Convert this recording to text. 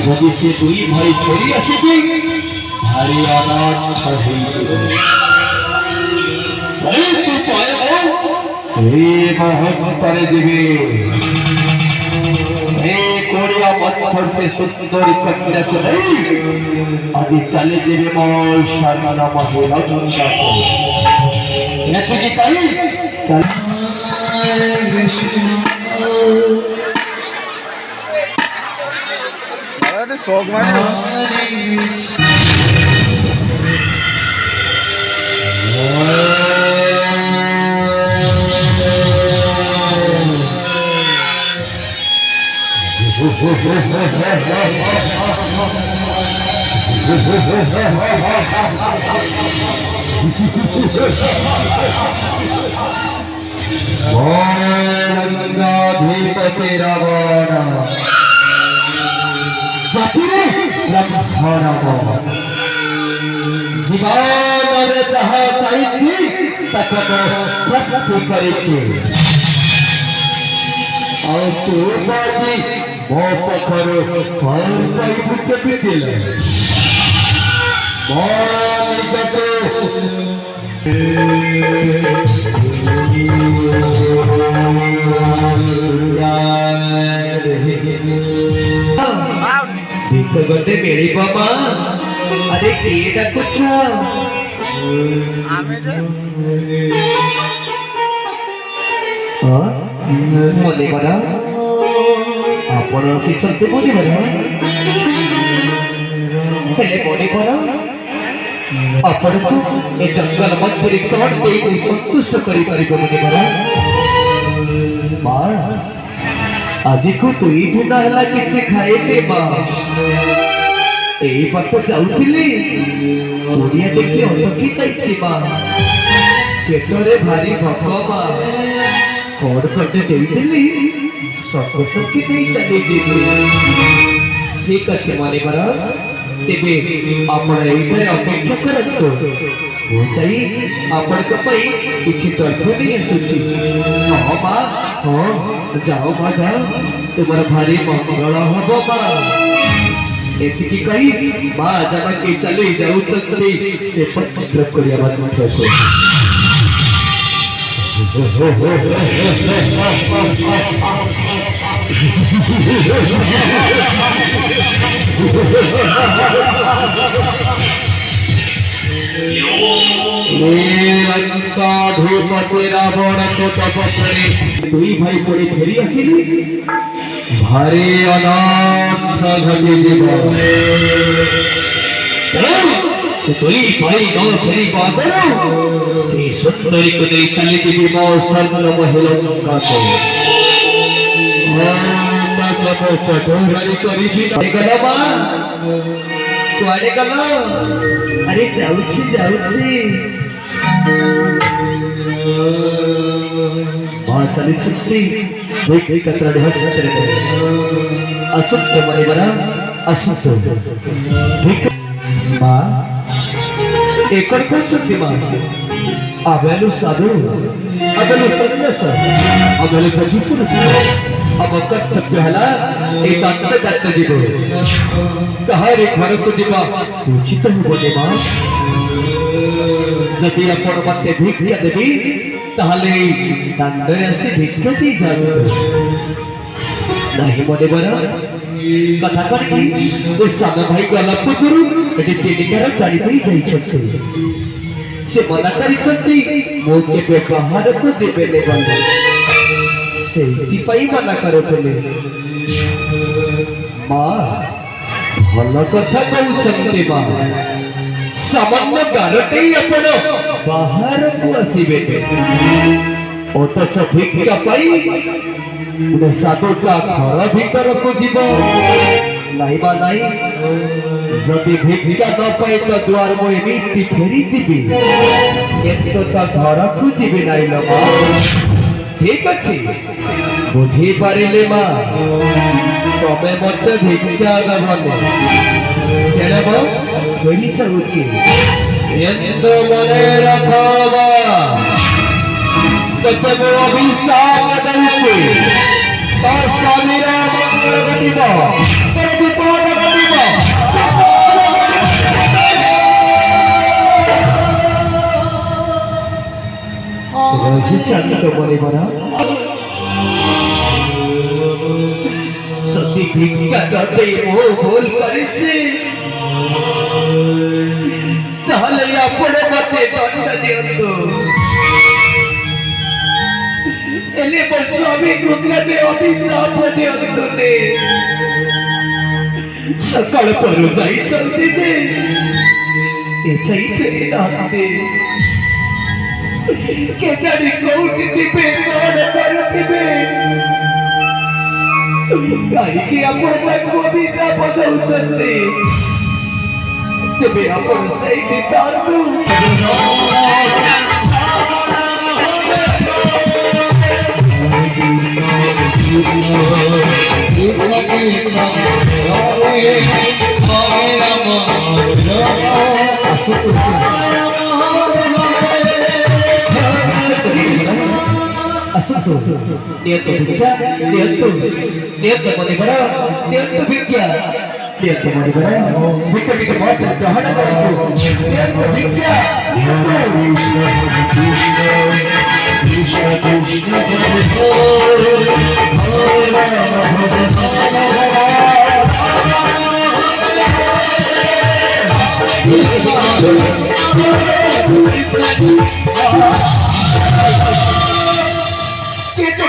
যদি সে দুই ভাই ফেরি আসিবে ভারী অনাথ হইছিল সেই তো পাইব হে মহত্তরে দিবে সে কোড়িয়া পত্থর সে সুন্দরী কন্যাকে নেই আজি চলে যাবে মোর সারনা মহিলা এতে কি তাই শোক মারি गंगाधिपति रावण জীবনে যাহা চাইছি তাকে প্রাপ্তি করেছি ଆଉ ତୁ ବାଜି ମୋ ପାଖରୁ ଫଳ ପାଇବୁ କେମିତି ମୋ ନିଜକୁ ଶୀତ ଗୋଟେ ମିଳିବ ମା ଆରେ କିଏ ଡାକୁଛ ମନେକର ଆପଣ ଆସିଛନ୍ତି ମନେକର ହେଲେ ମନେକର ଆପଣଙ୍କୁ ଏ ଜଙ୍ଗଲ ମଧ୍ୟରେ କଣ ଦେଇ ସନ୍ତୁଷ୍ଟ କରିପାରିବ ମନେକର ମା ଆଜିକୁ 2 ଦିନ ହେଲା କିଛି ଖାଇନି ମା ଏଇ ବାଟ ଯାଉଥିଲି ଓଡ଼ିଆ ଦେଖି ଅଟକି ଯାଇଛି ମା ପେଟରେ ଭାରି ଭୋକ ମା କଣ ଖଣ୍ଡେ ଦେଇଥିଲି ସତସତୀ ଦେଇ ଚାଲିଯିବି ଠିକ ଅଛି ମନେକର ତେବେ ଆପଣ ଏଇଠାରେ ଅପେକ୍ଷା କରନ୍ତୁ ମୁଁ ଯାଇ ଆପଣଙ୍କ ପାଇଁ କିଛି ଦ୍ରବ୍ୟ ନେଇ ଆସୁଛି ହଁ ମା ହଁ ଯାଅ ମା ଯାଅ ତୁମର ଭାରି ମଙ୍ଗଳ ହବ ମା ଏତିକି କହି ମା ଜାନକୀ ଚାଲି ଯାଉଛନ୍ତି ସେ ପତ୍ର କରିବା ମଧ୍ୟ लंकाधिपति रावण को तप करे दुई भाई पड़ी फेरी आसिली भारी अनाथ घटी जीव से दुई भाई न फेरी बादर से सुंदरी को नहीं चली जीवी मो स्वर्ण महिला लंका को कठोरी करी भी गला बा कुआडे गलो अरे जाउछि जाउछि मां चली छुट्टी देख कतरा हसते रहे असुत मने बरा असुत ठीक मां एकड़ को छुट्टी मां अबेलु साधु अबेलु सन्यास अबेलु जगी पुरुष अब कर्तव्य हला ए दत्त जीव कहारे घर को जीवा उचित होबे मां जदि आपण मते भिक्षा देबी ताहले दंडरे आसी भिक्षा दी जाबो नाही मने बरा कथा करकी ओ सादा भाई को अलग करू एटी तीन गाड़ी दे जाई छथि से मना करी छथि मो के व्यवहार को जेबे ने बंद सेती पाई मना करथले मां भलो कथा कहउछन्ते मां सामान्य गारटे आपण बाहर को आसीबे अथच भिक्षा पाई गोटे साधुटा घर भीतर को जीव नाइबा नाई जदि भिक्षा न पाई तो द्वार मो एमिति फेरी जीवी एतो तो घर को जीवी नाई लो मां ठीक अछि बुझी पारिले मां तमे मते भिक्षा दबने केले मो फेरी चाहुछि एंतो मने रखबा तते मो अभिशाप दउछि तो स्वामी रा मंगल घटिबो पर विपद লাগাতে ও ভুল করেছে, তাহলে আপন মতে দণ্ড দিয়ন্তু। এলে ମୋ ସ୍ୱାମୀକୁ କେବେ ଅଭିଶାପ ଦିଅନ୍ତୁନି। ସକାଳ ପରୁ ଯାଇଛନ୍ତି ଯେ ଏ ଯାଇଥିଲେ ନାହାନ୍ତି। କେଜାଣି କୋଉଠି ଥିବେ, କଣ କରୁଥିବେ? କାହିଁକି ଆପଣ ତାଙ୍କୁ ଅଭିଶାପ ଦଉଛନ୍ତି? ତେବେ ଆପଣ ସେଇଠି ଥାଆନ୍ତୁ। Lihat mau dimana? Lihat Bikya. Lihat mau dimana? Bikya Bikya mau terdahan apa itu? Lihat Bikya. Kita